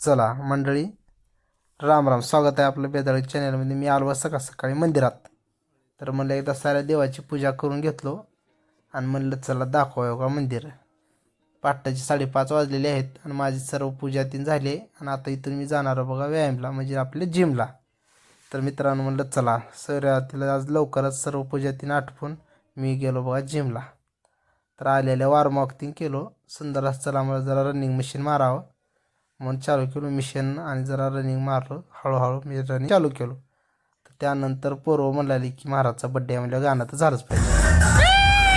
चला मंडळी, राम राम. स्वागत आहे आपलं बेदाळी चॅनलमध्ये. मी आलो सकाळ सकाळी मंदिरात. तर म्हणलं एकदा साऱ्या देवाची पूजा करून घेतलो आणि म्हणलं चला दाखवा का मंदिर. पहाटेचे 5:30 वाजलेले आहेत आणि माझी सर्व पूजा तीन झाली आहे. आणि आता इथून मी जाणार बघा व्यायामला, म्हणजे आपल्या जिमला. तर मित्रांनो म्हणलं चला तिला आज लवकरच सर्व पूजा तीन आटपून मी गेलो बघा जिमला. तर आलेल्या वॉर्मअप तीन केलो सुंदर असं. चला मला जरा रनिंग मशीन मारावं म्हणून चालू केलो मिशन आणि जरा रनिंग मारलो. हळूहळू मी रनिंग चालू केलो. तर त्यानंतर पोरं म्हणाली की महाराजचा बड्डे आहे म्हणजे गाणं तर झालंच पाहिजे.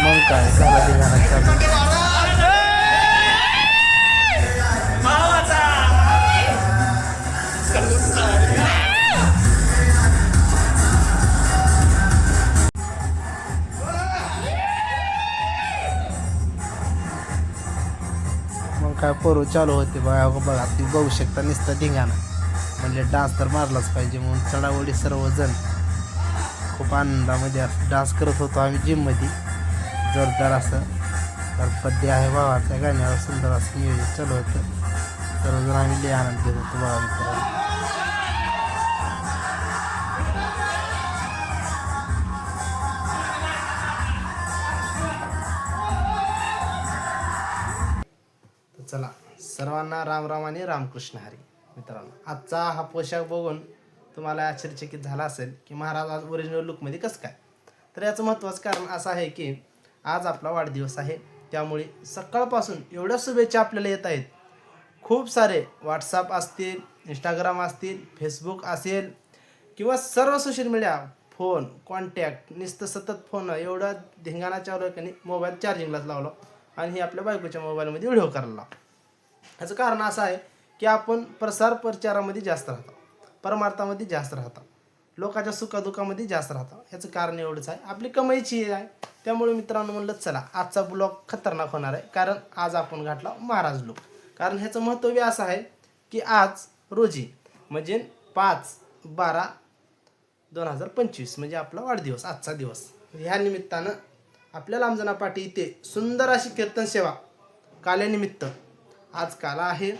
मग काय झालं ते गाणं चालू. मग काय पोरं चालू होते बघा बघा ती बघू शकता नुसतं धिंगाणं. म्हणजे डान्स तर मारलाच पाहिजे म्हणून चढावडी सर्वजण खूप आनंदामध्ये डान्स करत होतो आम्ही जिममध्ये जोरदार असं. तर बड्डे आहे भावाच्या गाण्यावर सुंदर असं नियोजन चालू होतं. सर्वजण आम्ही लय आनंद घेत होतो बघा मित्रांनो. चला सर्वांना राम राम आणि रामकृष्ण हरी. मित्रांनो आजचा हा पोशाख बघून तुम्हाला आश्चर्यचकित झाला असेल की महाराज आज ओरिजिनल लुकमध्ये कसं काय. तर याचं महत्त्वाचं कारण असं आहे की आज आपला वाढदिवस आहे. त्यामुळे सकाळपासून एवढ्या शुभेच्छा आपल्याला येत आहेत. खूप सारे व्हॉट्सअप असतील, इंस्टाग्राम असतील, फेसबुक असेल किंवा सर्व सोशल मीडिया फोन कॉन्टॅक्ट नुसतं सतत फोन एवढा धिंगाणा चालू आहे की नाही. मोबाईल चार्जिंगलाच लावला आणि ही आपल्या बायकोच्या मोबाईलमध्ये व्हिडिओ करायला. याचं कारण असं आहे की आपण प्रचारामध्ये जास्त राहतो, परमार्थामध्ये जास्त राहतो, लोकांच्या सुखदुःखामध्ये जास्त राहतो. याचं कारण एवढंच आहे, आपली कमाईची आहे. त्यामुळे मित्रांनो म्हणलं चला आजचा ब्लॉग खतरनाक होणार आहे. कारण आज आपण घातला महाराज लुक. कारण ह्याचं महत्त्व असं आहे की आज रोजी म्हणजे 5/12/2025 म्हणजे आपला वाढदिवस आजचा दिवस. ह्या निमित्तानं आपल्या लांबजना पाटी इथे सुंदर अशी कीर्तन सेवा काल्यानिमित्त आज काला आहे.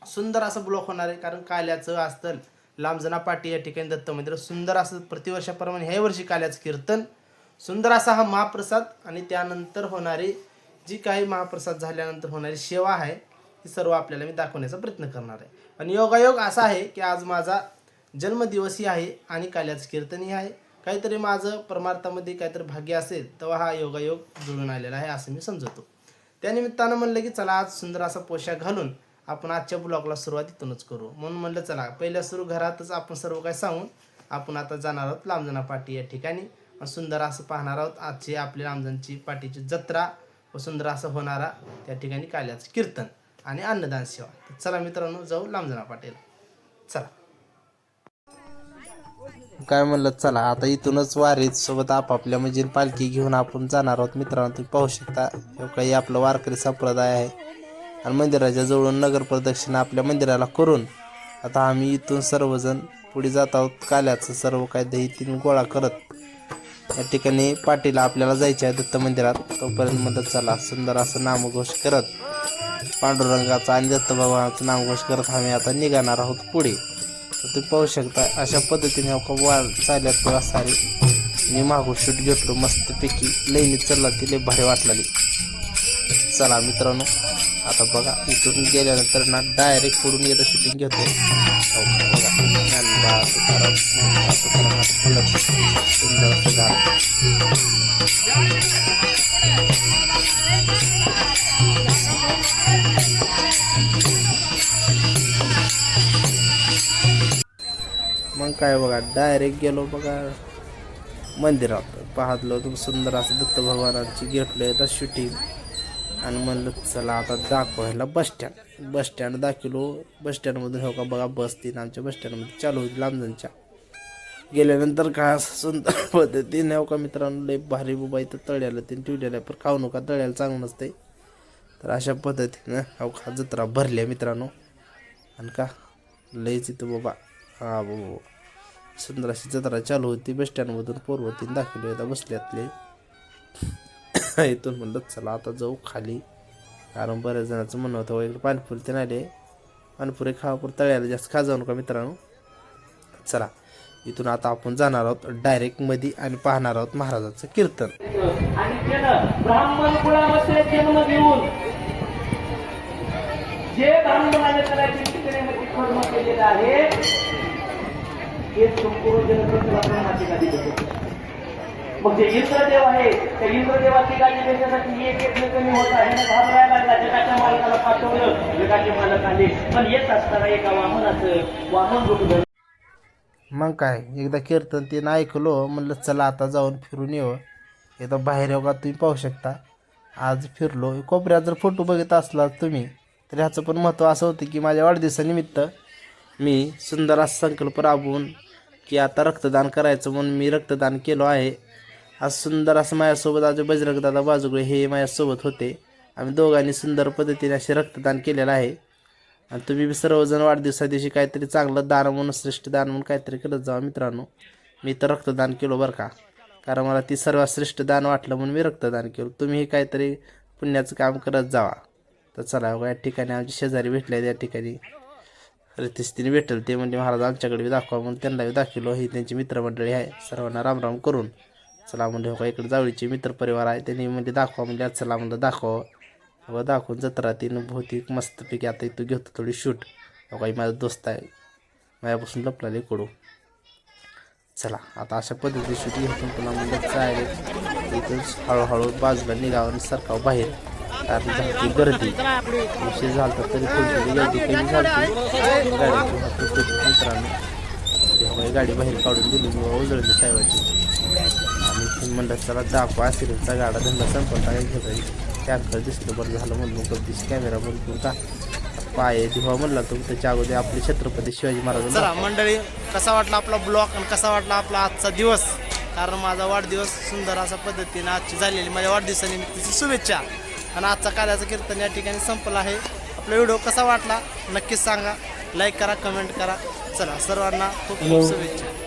सुंदर असं ब्लॉक होणार आहे. कारण काल्याचं असतं लांबजना पाटी या ठिकाणी दत्त मंदिर सुंदर असं प्रतिवर्षाप्रमाणे ह्या वर्षी काल्याचं कीर्तन सुंदर असा हा महाप्रसाद आणि त्यानंतर होणारी जी काही महाप्रसाद झाल्यानंतर होणारी सेवा आहे ती सर्व आपल्याला मी दाखवण्याचा प्रयत्न करणार आहे. आणि योगायोग असा आहे की आज माझा जन्मदिवसही आहे आणि काल्याचं कीर्तनही आहे. काहीतरी माझं परमार्थामध्ये काहीतरी भाग्य असेल तेव्हा हा योगायोग जुळून आलेला आहे असं मी समजतो. त्यानिमित्तानं म्हणलं की चला आज सुंदर असा पोशाख घालून आपण आजच्या ब्लॉगला सुरुवात इथूनच करू. म्हणून म्हणलं चला पहिल्या सुरू घरातच आपण सर्व काय सांगून आपण आता जाणार आहोत लांबजना पाटी या ठिकाणी. सुंदर असं पाहणार आहोत आजची आपल्या लांबजनची पाटीची जत्रा व सुंदर असं होणारा त्या ठिकाणी काल्याचं कीर्तन आणि अन्नदान सेवा. तर चला मित्रांनो जाऊ लांबजना पाटीला. चला काय म्हणलं चला आता इथूनच वारीत सोबत आपापल्या म्हणजे पालखी घेऊन आपण जाणार आहोत. मित्रांनो तुम्ही पाहू शकता काही आपलं वारकरी संप्रदाय आहे आणि मंदिराच्या जवळून नगर प्रदक्षिणा आपल्या मंदिराला करून आता आम्ही इथून सर्वजण पुढे जात आहोत. काल्याचं सर्व काही दही तीन गोळा करत या ठिकाणी पाटीला आपल्याला जायचे आहे दत्त मंदिरात. तोपर्यंत म्हणत चला सुंदर असं नामघोष करत पांडुरंगाचा आणि दत्त भगवानाचा नामघोष करत आम्ही आता निघणार आहोत पुढे. तर तुम्ही पाहू शकता अशा पद्धतीने वार चालल्यात बघा सारी. मी मागून शूट घेतलो मस्तपैकी लईनी चालला ती लई भारी वाटलेली. चला मित्रांनो आता बघा इथून गेल्यानंतर ना डायरेक्ट पुढून येतं शूटिंग घेतो. बघा सुंदर असं झाड. मग काय बघा डायरेक्ट गेलो बघा मंदिरात. पाहतलो तर सुंदर असं दत्त भगवानाची घेतलं तर शूटिंग आणि म्हणलं चला आता दाखवायला बसस्टँड दाखवलो. बसस्टँडमधून हो का बघा बस तीन आमच्या बसस्टँडमध्ये चालू होती लांबजनच्या. गेल्यानंतर काय असं सुंदर पद्धतीने हो का मित्रांनो लई भारी बुबा इथं तळ्याला तीन ठेवलेलं आहे. पण खाऊ नका तळ्याला चांगलं नसते. तर अशा पद्धतीनं हो का जत्रा भरली मित्रांनो. आणि का लईच इथं बाबा हा बाबा सुंदर अशी जत्रा चालू होती. बसस्टँडमधून पूर्वतीन दाखवली होता बसल्यातले. इथून म्हणलं चला आता जाऊ खाली. कारण बऱ्याच जणांचं म्हणणं होतं इकडे पाणीपुरी ते आले पाणीपुरी खावापूर तळ्याला जास्त खा जाऊ नका मित्रांनो. चला इथून आता आपण जाणार आहोत डायरेक्ट मध्ये आणि पाहणार आहोत महाराजांचं कीर्तन. आणि त्यानं ब्राह्मण कुळामध्ये जन्म घेऊन जे ब्राह्मणाने त्याला चिंतनेमध्ये कर्म केलेलं आहे हे संपूर्ण जगताला ब्रह्माची गादी देते. मग जे इंद्रदेव आहे त्या इंद्रदेवाची गादी देण्यासाठी एक कमी होत आहे ना, घाबरायला लागला. जगाच्या मालकाला पाठवलं, जगाचे मालक आले, पण येत असताना एका वामनाचं वामन रूप धरलं. मग काय एकदा कीर्तन ते ऐकलो, म्हणलं चला आता जाऊन फिरून येऊ. एकदा बाहेर येऊ का तुम्ही पाहू शकता. आज फिरलो. कोपऱ्यात जर फोटो बघत असला तुम्ही तर ह्याचं पण महत्त्व असं होतं की माझ्या वाढदिवसानिमित्त मी सुंदर असा संकल्प राबवून की आता रक्तदान करायचं म्हणून मी रक्तदान केलो आहे. आज सुंदर असं माझ्यासोबत आज बजरंगदादा बाजूगळे हे माझ्यासोबत होते. आम्ही दोघांनी सुंदर पद्धतीने असे रक्तदान केलेलं आहे. आणि तुम्ही बी सर्वजण वाढदिवसा दिवशी काहीतरी चांगलं दान म्हणून श्रेष्ठ दान म्हणून काहीतरी करत जावा मित्रांनो. मी तर रक्तदान केलो बरं का, कारण मला ती सर्वात श्रेष्ठ दान वाटलं म्हणून मी रक्तदान केलं. तुम्ही काहीतरी पुण्याचं काम करत जावा. तर चला या ठिकाणी आमचे शेजारी भेटले, त्या ठिकाणी रितेशतीने भेटलं. ते म्हणजे महाराज आमच्याकडे बी दाखवा म्हणून त्यांना बी दाखवलो. ही त्यांची मित्रमंडळी आहे. सर्वांना रामराम करून चला म्हणजे हो का इकडे जावळीचे मित्रपरिवार आहे. त्यांनी म्हणजे दाखवा म्हणजे आज चला म्हणलं दाखवा व दाखवून जत्रा तीन भौतिक मस्तपैकी आता इथं घेतो थोडी शूट. काही माझा दोस्त आहे माझ्यापासून लपलाले कडू. चला आता अशा पद्धतीने शूट घेऊन पुन्हा म्हणजे जायला इथं हळूहळू बाजूला निघावं आणि सरकाव बाहेर, कारण झाली गर्दी. विषय झाला तरी थोडी गर्दी कमी झाली मित्रांनो. गाडी बाहेर काढून दिली उजळली साहेबाची आणि म्हणलं चला दाखवा सिरीजचा गाडा धंदा संपला काय घेता टँकर दिसलं बरं झालं म्हणून कधीच कॅमेरा बंद का पाय दिवा म्हणला तो त्याच्या अगोदर आपले छत्रपती शिवाजी महाराज. चला मंडळी, कसा वाटला आपला ब्लॉग आणि कसा वाटला आपला आजचा दिवस, कारण माझा वाढदिवस सुंदर अशा पद्धतीने आजची झालेली माझ्या वाढदिवसानिमित्ताची शुभेच्छा. आणि आजचा काल्याचं कीर्तन या ठिकाणी संपलं आहे. आपला व्हिडिओ कसा वाटला नक्कीच सांगा, लाईक करा, कमेंट करा. चला सर्वांना खूप खूप शुभेच्छा.